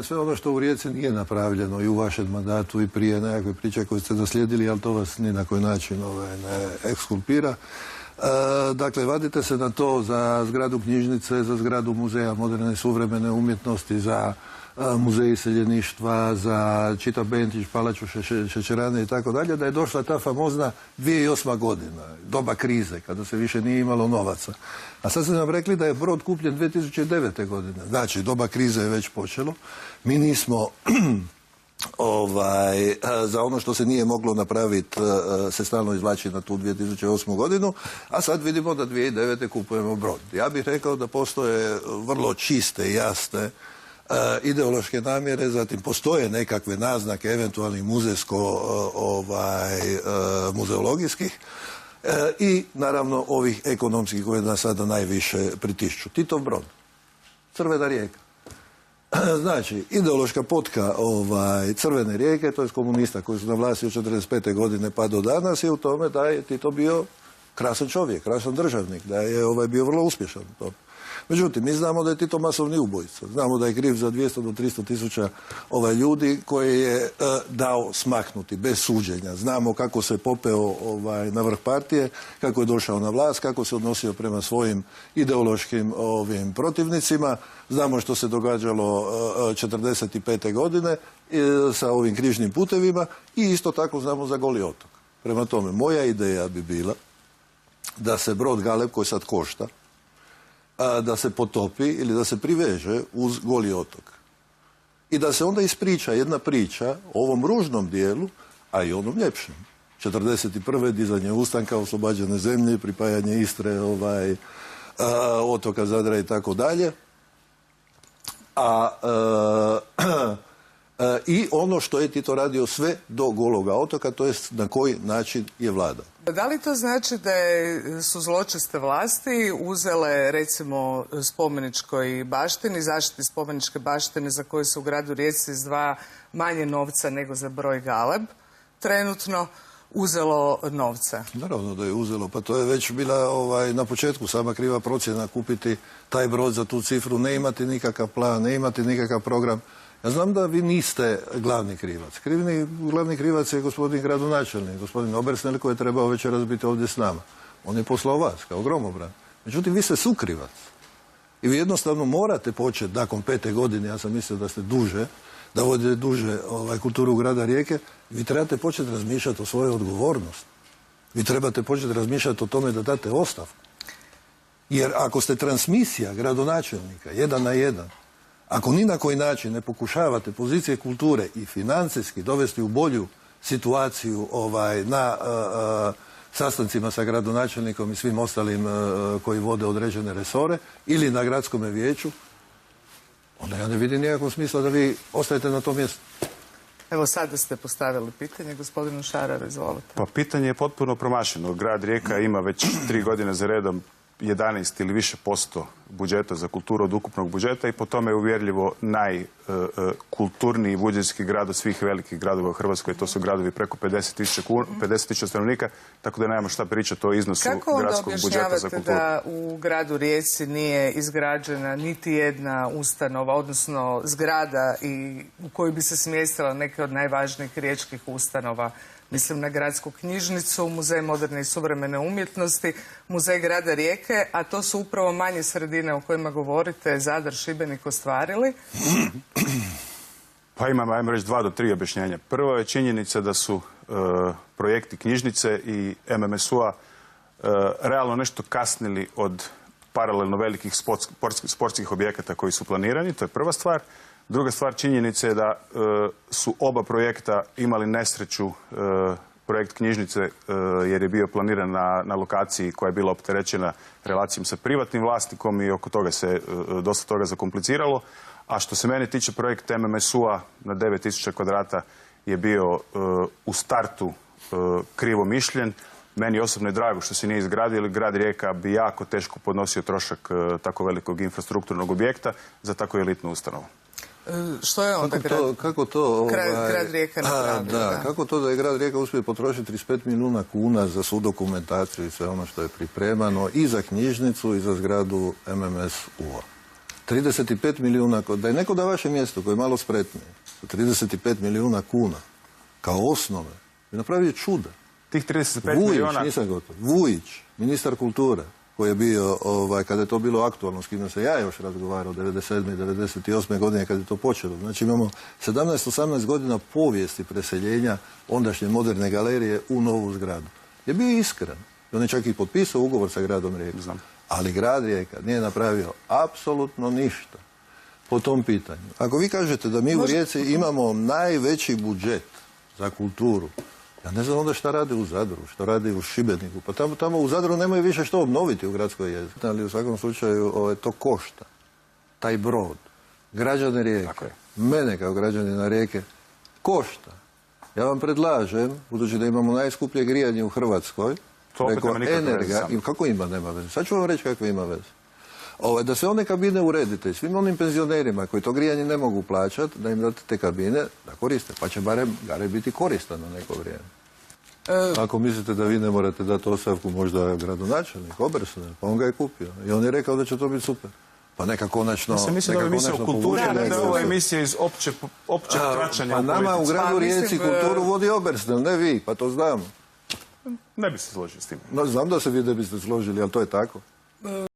Sve ono što u Rijeci nije napravljeno i u vašem mandatu i prije nekakve priče koje ste naslijedili, ali to vas ni na koji način ne ekskulpira. Dakle, vadite se na to za zgradu knjižnice, za zgradu muzeja moderne i suvremene umjetnosti, za muzej iseljeništva, za Čita Benčić, Palaču Šećerane i tako dalje, da je došla ta famozna 2008. godina, doba krize, kada se više nije imalo novaca. A sad ste nam rekli da je brod kupljen 2009. godine. Znači, doba krize je već počelo. Mi nismo za ono što se nije moglo napraviti se stalno izvlači na tu 2008. godinu, a sad vidimo da 2009. kupujemo brod. Ja bih rekao da postoje vrlo čiste i jasne ideološke namjere, zatim postoje nekakve naznake eventualnih muzeologijskih i naravno ovih ekonomskih koje nas sada najviše pritišću. Titov brod, Crvena rijeka. Znači, ideološka potka Crvene rijeke, to je komunista koji su na vlasti od 1945. godine pa do danas, je u tome da je Tito bio krasan čovjek, krasan državnik, da je bio vrlo uspješan u tome. Međutim, mi znamo da je Tito masovni ubojica. Znamo da je kriv za 200 do 300 tisuća ljudi koje je dao smaknuti bez suđenja. Znamo kako se popeo na vrh partije, kako je došao na vlast, kako se odnosio prema svojim ideološkim protivnicima. Znamo što se događalo 1945. godine sa ovim križnim putevima i isto tako znamo za Goli otok. Prema tome, moja ideja bi bila da se brod Galeb, koji sad košta, da se potopi ili da se priveže uz Goli otok. I da se onda ispriča jedna priča o ovom ružnom dijelu, a i onom ljepšem. 1941. dizanje ustanka, oslobađane zemlje, pripajanje Istre, otoka Zadra i tako dalje. I ono što je Tito radio sve do Gologa otoka, to jest na koji način je vladao. Da li to znači da su zločeste vlasti uzele, recimo, spomeničkoj baštini, zaštiti spomeničke baštine za koje se u gradu Rijeci izdvaja manje novca nego za broj Galeb, trenutno uzelo novca? Naravno da je uzelo, pa to je već bila na početku sama kriva procjena kupiti taj brod za tu cifru, ne imati nikakav plan, ne imati nikakav program. Ja znam da vi niste glavni krivac. Glavni krivac je gospodin gradonačelnik, gospodin Obersnel, koji je trebao večeras biti ovdje s nama. On je poslao vas kao gromobran. Međutim, vi ste sukrivac. I vi jednostavno morate početi nakon 5. godine, ja sam mislio da ste duže, da vodite duže kulturu grada Rijeke, vi trebate početi razmišljati o svojoj odgovornosti. Vi trebate početi razmišljati o tome da date ostavku. Jer ako ste transmisija gradonačelnika, 1 na 1, ako ni na koji način ne pokušavate pozicije kulture i financijski dovesti u bolju situaciju na sastancima sa gradonačelnikom i svim ostalim koji vode određene resore ili na gradskom vijeću, onda ja ne vidim nikakvog smisla da vi ostajete na tom mjestu. Evo sada ste postavili pitanje, gospodinu Šararu, izvolite. Pa pitanje je potpuno promašeno. Grad Rijeka ima već 3 godine za redom 11 ili više posto budžeta za kulturu od ukupnog budžeta i po tome je uvjerljivo najkulturniji budžetski grad od svih velikih gradova u Hrvatskoj. To su gradovi preko 50.000 stanovnika, tako da nemamo šta pričati o iznosu gradskog budžeta za kulturu. Kako onda objašnjavate da u gradu Rijeci nije izgrađena niti jedna ustanova, odnosno zgrada u kojoj bi se smjestila neke od najvažnijih riječkih ustanova? Mislim na gradsku knjižnicu, muzej moderne i suvremene umjetnosti, muzej grada Rijeke, a to su upravo manje sredine o kojima govorite, Zadar, Šibenik ostvarili. Pa imamo, ajmo reći, 2 do 3 objašnjenja. Prvo je činjenica da su projekti knjižnice i MMSU-a realno nešto kasnili od paralelno velikih sportskih objekata koji su planirani, to je prva stvar. Druga stvar, činjenica je da su oba projekta imali nesreću, projekt knjižnice jer je bio planiran na lokaciji koja je bila opterećena relacijom sa privatnim vlasnikom i oko toga se dosta toga zakompliciralo. A što se mene tiče, projekt MMSU-a na 9000 kvadrata je bio u startu krivo mišljen. Meni osobno je drago što se nije izgradio, jer grad Rijeka bi jako teško podnosio trošak tako velikog infrastrukturnog objekta za tako elitnu ustanovu. Što je onda grad Rijeka napravio? Kako to da je grad Rijeka uspio potrošiti 35 milijuna kuna za svu dokumentaciju i sve ono što je pripremano i za knjižnicu i za zgradu MMSU-a? 35 milijuna, da je neko da vaše mjesto koje je malo spretnije, 35 milijuna kuna kao osnove, je napravio čuda. Tih 35 Vujić, milijuna... nisam gotov. Vujić, ministar kulture, koji je bio, kada je to bilo aktualno, s kime se ja još razgovarao, 97. i 98. godine kada je to počelo. Znači imamo 17-18 godina povijesti preseljenja ondašnje moderne galerije u novu zgradu. Je bio iskren. I on je čak i potpisao ugovor sa gradom Rijekom. Znam. Ali grad Rijeka nije napravio apsolutno ništa po tom pitanju. Ako vi kažete da mi u Rijeci imamo najveći budžet za kulturu, ja ne znam onda šta radi u Zadru, šta radi u Šibeniku. Pa tamo u Zadru nemaju više što obnoviti u gradskoj jezgri. Ali u svakom slučaju to košta. Taj brod. Građane Rijeke. Mene kao građanina Rijeke košta. Ja vam predlažem, budući da imamo najskuplje grijanje u Hrvatskoj, to opet nema nikakve veze. Kako ima, nema veze? Sad ću vam reći kakve ima veze. Da se one kabine uredite i svim onim penzionerima koji to grijanje ne mogu plaćati, da im date te kabine da koriste, pa će barem biti koristan na neko vrijeme. Ako mislite da vi ne morate dati ostavku, možda gradonačelnik, Obersnel, pa on ga je kupio. I on je rekao da će to biti super. Pa neka konačno... Ja sam mislio da je emisija o kulturi, a ne da je ovo emisija iz općeg tračanja. Pa nama u gradu Rijeci kulturu vodi Obersnel, ne vi, pa to znamo. Ne bi se složio s tim. No, znam da se vi ne biste složili, ali to je tako.